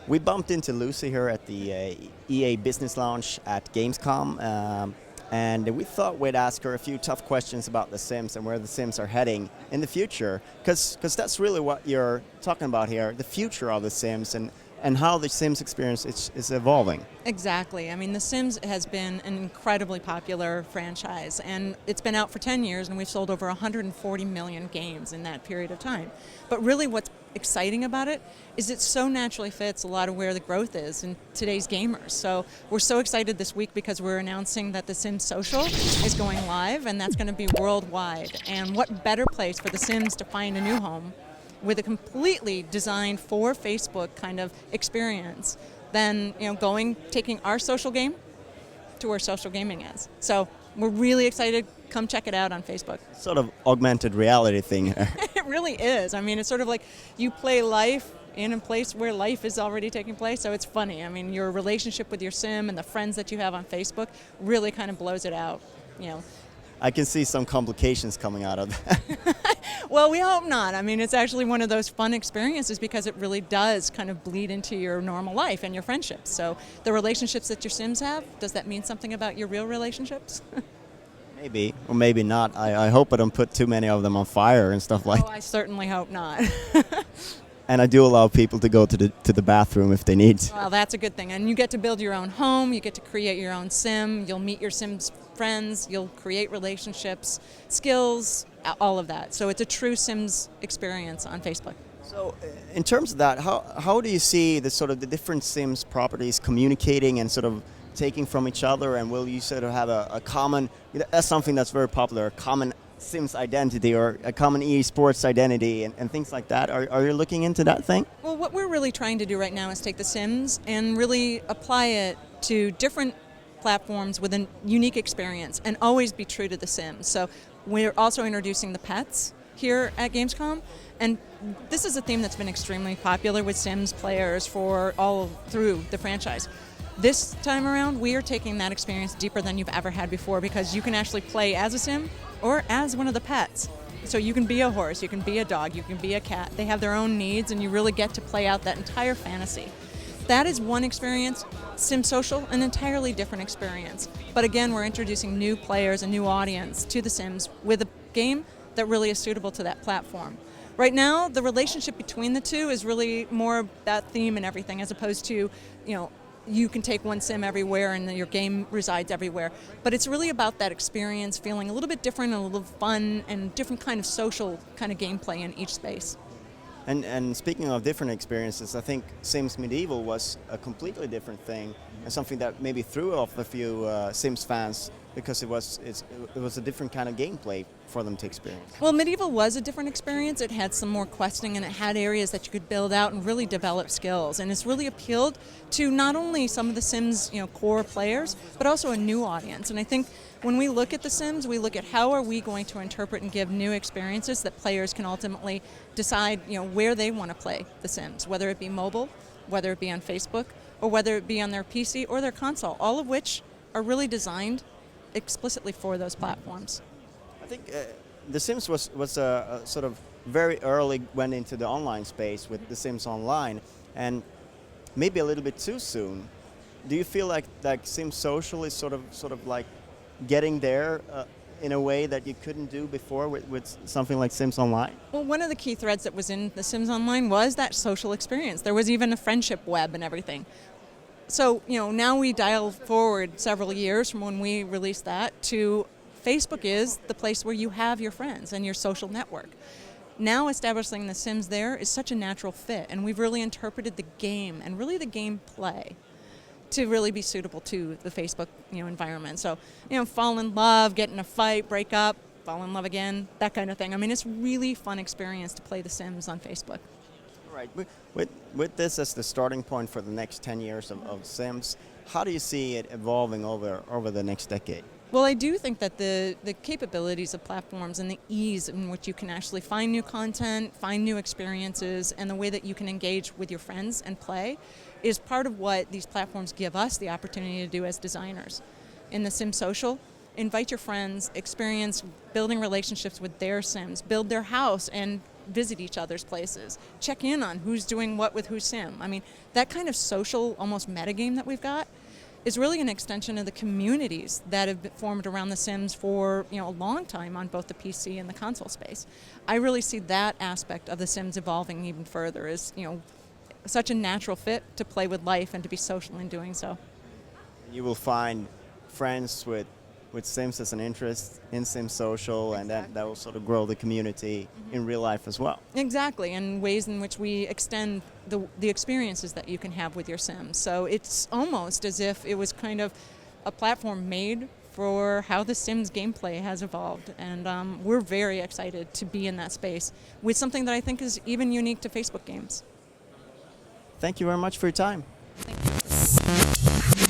We bumped into Lucy here at the EA Business Lounge at Gamescom, and we thought we'd ask her a few tough questions about The Sims and where The Sims are heading in the future, because that's really what you're talking about here, the future of The Sims and how the Sims experience is evolving. Exactly. I mean, The Sims has been an incredibly popular franchise, and it's been out for 10 years, and we've sold over 140 million games in that period of time. But really what's exciting about it is it so naturally fits a lot of where the growth is in today's gamers. So we're so excited this week because we're announcing that The Sims Social is going live, and that's going to be worldwide. And what better place for The Sims to find a new home with a completely designed for Facebook kind of experience than taking our social game to where social gaming is. So we're really excited. Come check it out on Facebook. Sort of augmented reality thing here. It really is. I mean, it's sort of like you play life in a place where life is already taking place, so it's funny. I mean, your relationship with your sim and the friends that you have on Facebook really kind of blows it out, I can see some complications coming out of that. Well, we hope not. I mean, it's actually one of those fun experiences because it really does kind of bleed into your normal life and your friendships. So the relationships that your Sims have, does that mean something about your real relationships? Maybe, or maybe not. I hope I don't put too many of them on fire and stuff like that. Oh, I certainly hope not. And I do allow people to go to the bathroom if they need to. Well, that's a good thing. And you get to build your own home, you get to create your own sim, you'll meet your Sims friends, you'll create relationships, skills, all of that. So it's a true Sims experience on Facebook. So in terms of that, how do you see the different Sims properties communicating and sort of taking from each other, and will you sort of have a common, that's something that's very popular, a common Sims identity or a common esports identity and things like that? Are you looking into that thing? Well, what we're really trying to do right now is take The Sims and really apply it to different platforms with a unique experience and always be true to The Sims. So we're also introducing the pets here at Gamescom, and this is a theme that's been extremely popular with Sims players for all through the franchise. This time around, we are taking that experience deeper than you've ever had before because you can actually play as a Sim or as one of the pets. So you can be a horse, you can be a dog, you can be a cat. They have their own needs, and you really get to play out that entire fantasy. That is one experience. Sim Social, an entirely different experience. But again, we're introducing new players, a new audience to The Sims with a game that really is suitable to that platform. Right now, the relationship between the two is really more that theme and everything, as opposed to, you can take one sim everywhere and your game resides everywhere. But it's really about that experience feeling a little bit different and a little fun and different kind of social kind of gameplay in each space. And speaking of different experiences, I think Sims Medieval was a completely different thing and something that maybe threw off a few Sims fans because it was a different kind of gameplay for them to experience. Well, Medieval was a different experience. It had some more questing, and it had areas that you could build out and really develop skills. And it's really appealed to not only some of the Sims, core players, but also a new audience. And I think when we look at The Sims, we look at how are we going to interpret and give new experiences that players can ultimately decide, where they want to play The Sims, whether it be mobile, whether it be on Facebook, or whether it be on their PC or their console, all of which are really designed explicitly for those platforms. I think The Sims was a sort of very early went into the online space with The Sims Online, and maybe a little bit too soon. Do you feel like Sims Social is sort of like getting there in a way that you couldn't do before with something like Sims Online? Well, one of the key threads that was in The Sims Online was that social experience. There was even a friendship web and everything. So, now we dial forward several years from when we released that to Facebook is the place where you have your friends and your social network. Now establishing The Sims there is such a natural fit, and we've really interpreted the game and really the gameplay to really be suitable to the Facebook, environment. So, fall in love, get in a fight, break up, fall in love again, that kind of thing. I mean, it's really fun experience to play The Sims on Facebook. Right. With this as the starting point for the next 10 years of Sims, how do you see it evolving over the next decade? Well, I do think that the capabilities of platforms and the ease in which you can actually find new content, find new experiences, and the way that you can engage with your friends and play is part of what these platforms give us the opportunity to do as designers. In The Sims Social, invite your friends, experience building relationships with their Sims, build their house and visit each other's places, check in on who's doing what with whose Sim. I mean, that kind of social, almost metagame that we've got is really an extension of the communities that have been formed around The Sims for a long time on both the PC and the console space. I really see that aspect of The Sims evolving even further as such a natural fit to play with life and to be social in doing so. You will find friends with Sims as an interest in Sim Social, and that will sort of grow the community in real life as well. Exactly, and ways in which we extend the experiences that you can have with your Sims. So it's almost as if it was kind of a platform made for how the Sims gameplay has evolved. And we're very excited to be in that space with something that I think is even unique to Facebook games. Thank you very much for your time. Thank you.